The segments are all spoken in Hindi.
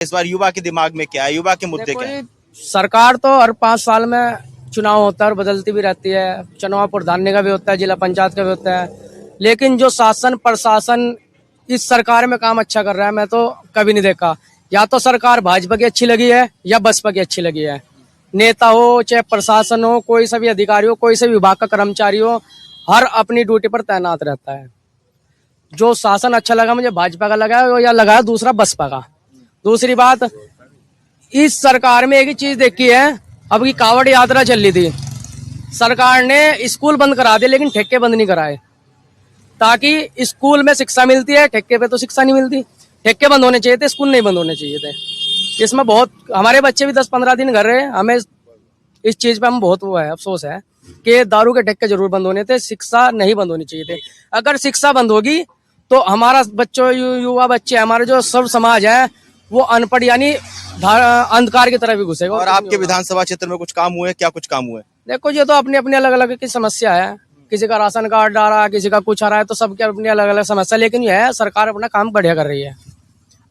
इस बार युवा के दिमाग में क्या है, युवा के मुद्दे क्या है? सरकार तो हर 5 साल में चुनाव होता है और बदलती भी रहती है। चुनाव प्रधान का भी होता है, जिला पंचायत का भी होता है, लेकिन जो शासन प्रशासन इस सरकार में काम अच्छा कर रहा है मैं तो कभी नहीं देखा। या तो सरकार भाजपा की अच्छी लगी है या बसपा की अच्छी लगी है। नेता हो चाहे प्रशासन हो, कोई सा भी अधिकारी हो, कोई से भी विभाग का कर्मचारी हो, हर अपनी ड्यूटी पर तैनात रहता है। जो शासन अच्छा लगा मुझे भाजपा का लगा है या लगा दूसरा बसपा का। दूसरी बात, इस सरकार में एक ही चीज देखी है, अब की कावड़ यात्रा चल रही थी, सरकार ने स्कूल बंद करा दिए लेकिन ठेके बंद नहीं कराए, ताकि स्कूल में शिक्षा मिलती है, ठेके पे तो शिक्षा नहीं मिलती। ठेके बंद होने चाहिए थे, स्कूल नहीं बंद होने चाहिए थे। इसमें बहुत हमारे बच्चे भी 10-15 दिन घर रहे, हमें इस चीज पे हम बहुत वो है अफसोस है कि दारू के ठेके जरूर बंद होने थे, शिक्षा नहीं बंद होनी चाहिए थे। अगर शिक्षा बंद होगी तो हमारा बच्चों युवा बच्चे हमारे जो सब समाज है वो अनपढ़ यानी अंधकार की तरफ भी घुसेगा। और आपके विधानसभा क्षेत्र में कुछ काम हुए, क्या कुछ काम हुए? देखो ये तो अपनी अपनी अलग अलग की समस्या है, किसी का राशन कार्ड आ रहा है, किसी का कुछ आ रहा है, तो सबके अपनी अलग अलग समस्या, लेकिन यह है सरकार अपना काम बढ़िया कर रही है।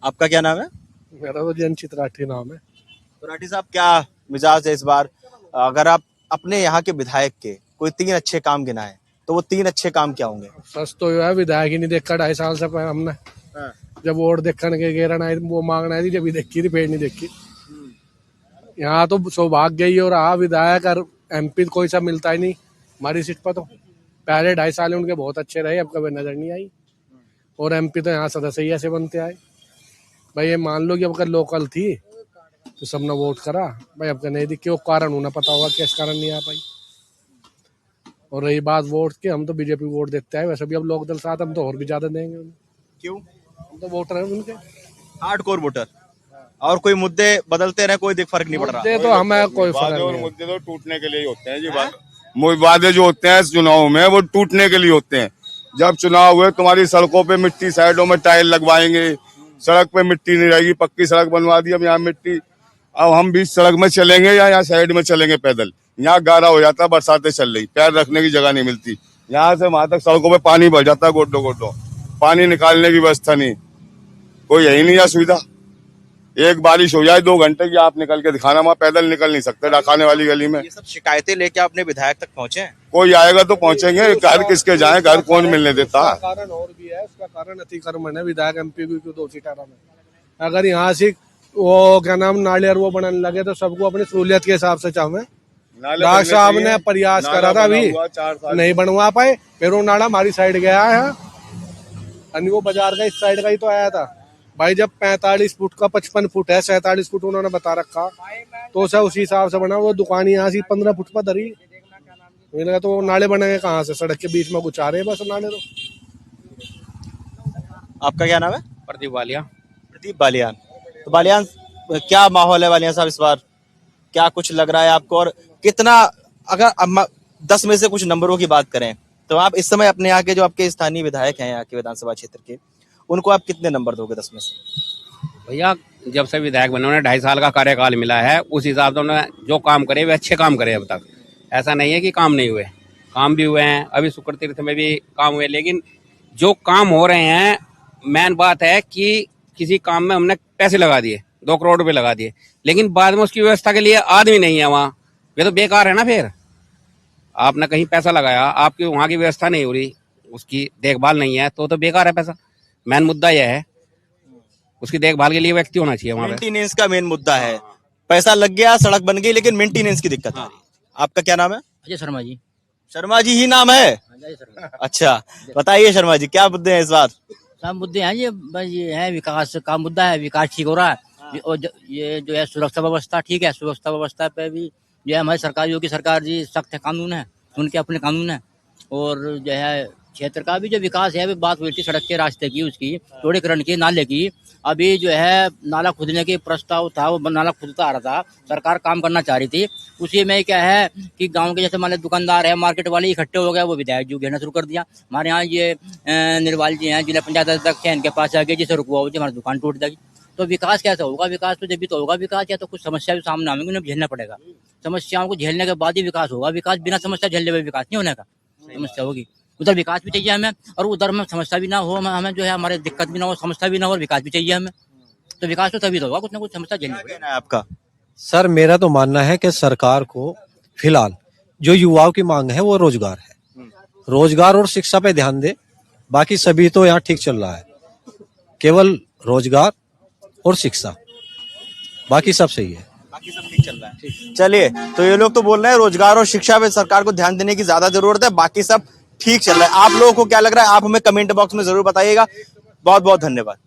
आपका क्या नाम है? मेरा तो जनचित राठी नाम है। तो राठी साहब, क्या मिजाज है इस बार? अगर आप अपने यहाँ के विधायक के कोई 3 अच्छे काम गिनाए तो वो 3 अच्छे काम क्या होंगे? सच तो यो है, विधायक ही नहीं देखा 2.5 साल से हमने। जब वोट देखने के गेरन आई वो मांगना आई थी, जब देखी थी, फिर नहीं देखी। यहाँ तो सौभाग्य ही हो रहा, विधायक और MP कोई सा मिलता ही नहीं हमारी सीट पर। तो पहले 2.5 साल उनके बहुत अच्छे रहे, अब कभी नजर नहीं आई। और MP तो यहाँ सदस्य ही ऐसे बनते आए। भाई ये मान लो कि अब लोकल थी तो सबने वोट करा, भाई अब नहीं थी, क्यों कारण होना पता होगा, किस कारण नहीं आ पाई। और रही बात वोट की, हम तो बीजेपी वोट देते हैं, वैसे भी अब लोकदल साथ हम तो और भी ज्यादा देंगे उन्हें। क्यों? हम तो वोटर हैं उनके, हार्डकोर वोटर। और कोई मुद्दे बदलते रहे, कोई फर्क नहीं पड़ रहा। मुद्दे तो हमें कोई फर्क और नहीं। मुद्दे तो टूटने के लिए ही होते हैं जी। वादे जो होते हैं चुनाव में वो टूटने के लिए होते हैं। जब चुनाव हुए तुम्हारी सड़कों पे मिट्टी, साइडों में टाइल लगवाएंगे, सड़क पे मिट्टी नहीं रहेगी, पक्की सड़क बनवा दी, अब यहाँ मिट्टी। अब हम बीच सड़क में चलेंगे या यहाँ साइड में चलेंगे पैदल, यहाँ गारा हो जाता है, बरसातें चल रही, पैर रखने की जगह नहीं मिलती। यहाँ से वहां तक सड़कों पे पानी भर जाता है, गोडो गोडो, पानी निकालने की व्यवस्था नहीं, कोई यही नहीं है सुविधा। एक बारिश हो जाए 2 घंटे की, आप निकल के दिखाना, वहाँ पैदल निकल नहीं सकते डाकाने वाली गली में। ये सब शिकायतें लेके अपने विधायक तक पहुंचे हैं? कोई आएगा तो पहुंचेंगे, घर किसके जाए, घर कौन मिलने देता? कारण और भी है, उसका कारण अतिक्रमण है। विधायक MP को 2 सीटा में, अगर यहाँ से वो क्या नाम नाले वो बनाने लगे तो सबको अपनी सहूलियत के हिसाब से चाहे। राज साहब ने प्रयास करा था, अभी नहीं बनवा पाए, फिर वो नाला हमारी साइड गया है, वो बाजार का इस साइड का ही तो आया था। भाई जब 45 फुट का 55 फुट है, 47 फुट उन्होंने बता रखा, तो सब उसी हिसाब से बना। वो दुकान यहाँ से 15 फुट पर धरी, मैंने तो नाले बनेंगे कहाँ से? सड़क के बीच में कुछ आ रहे हैं बस नाले। तो आपका क्या नाम है? प्रदीप वालिया। प्रदीप बालियान। तो बालियान, क्या माहौल है बालियान साहब इस बार? क्या कुछ लग रहा है आपको? और कितना, अगर 10 में से कुछ नंबरों की बात करें तो आप इस समय अपने यहाँ के जो आपके स्थानीय विधायक हैं यहाँ के विधानसभा क्षेत्र के, उनको आप कितने नंबर दोगे 10 में से? भैया जब से विधायक बने उन्हें 2.5 साल का कार्यकाल मिला है, उस हिसाब से उन्होंने जो काम करे वे अच्छे काम करे। अब तक ऐसा नहीं है कि काम नहीं हुए, काम भी हुए हैं। अभी शुक्र तीर्थ में भी काम हुए, लेकिन जो काम हो रहे हैं, मेन बात है कि किसी काम में हमने पैसे लगा दिए, 2 करोड़ रुपए लगा दिए, लेकिन बाद में उसकी व्यवस्था के लिए आदमी नहीं है वहाँ, ये तो बेकार है ना। फिर आपने कहीं पैसा लगाया, आपकी वहाँ की व्यवस्था नहीं हो रही, उसकी देखभाल नहीं है, तो बेकार है पैसा। मेन मुद्दा यह है, उसकी देखभाल के लिए व्यक्ति होना चाहिए वहाँ पे। मेंटेनेंस का मेन मुद्दा है। पैसा लग गया, सड़क बन गई, लेकिन मेंटेनेंस की दिक्कत आ रही है। आपका क्या नाम है? अजय शर्मा जी। शर्मा जी ही नाम है? अच्छा, बताइए शर्मा जी, क्या मुद्दे हैं इस बार? सब मुद्दे हैं ये है, विकास का मुद्दा है, विकास ठीक हो रहा है। और ये जो है सुरक्षा व्यवस्था ठीक है, सुरक्षा व्यवस्था पे भी जो है हमारी सरकार, योगी सरकार जी सख्त कानून है, उनके अपने कानून है। और जो है क्षेत्र का भी जो विकास है, बात हुई थी सड़क के रास्ते की, उसकी चौड़ीकरण की, नाले की। अभी जो है नाला खुदने के प्रस्ताव था, वो नाला खुदता आ रहा था, सरकार काम करना चाह रही थी। उसी में क्या है कि गांव के जैसे मान दुकानदार है, मार्केट वाले इकट्ठे हो गए, वो विधायक जी घेरना शुरू कर दिया। हमारे यहाँ ये निर्वाल जी हैं, जिला पंचायत अध्यक्ष हैं, इनके पास आगे जिसे रुकवा हो हमारी दुकान टूट जाएगी। तो विकास कैसे होगा? विकास तो जब भी तो होगा विकास, या तो कुछ समस्या भी सामने आएंगी, उन्हें झेलना पड़ेगा। समस्याओं को झेलने के बाद ही विकास होगा। विकास बिना समस्या झेलने में विकास नहीं होने का, समस्या होगी। उधर विकास भी चाहिए हमें, और उधर में समस्या भी ना हो, हमें जो है हमारे दिक्कत भी ना हो, समस्या भी ना हो, और विकास भी चाहिए हमें। तो विकास तो तभी तो होगा, कुछ ना कुछ समस्या झेलनी पड़ेगी। कहना है आपका? सर मेरा तो मानना है कि सरकार को फिलहाल जो युवाओं की मांग है वो रोजगार है, रोजगार और शिक्षा पे ध्यान दे। बाकी सभी तो यहाँ ठीक चल रहा है, केवल रोजगार और शिक्षा, बाकी सब सही है। बाकी सब ठीक चल रहा है। चलिए, तो ये लोग तो बोल रहे हैं रोजगार और शिक्षा पे सरकार को ध्यान देने की ज्यादा जरूरत है, बाकी सब ठीक चल रहा है। आप लोगों को क्या लग रहा है, आप हमें कमेंट बॉक्स में जरूर बताइएगा। बहुत बहुत धन्यवाद।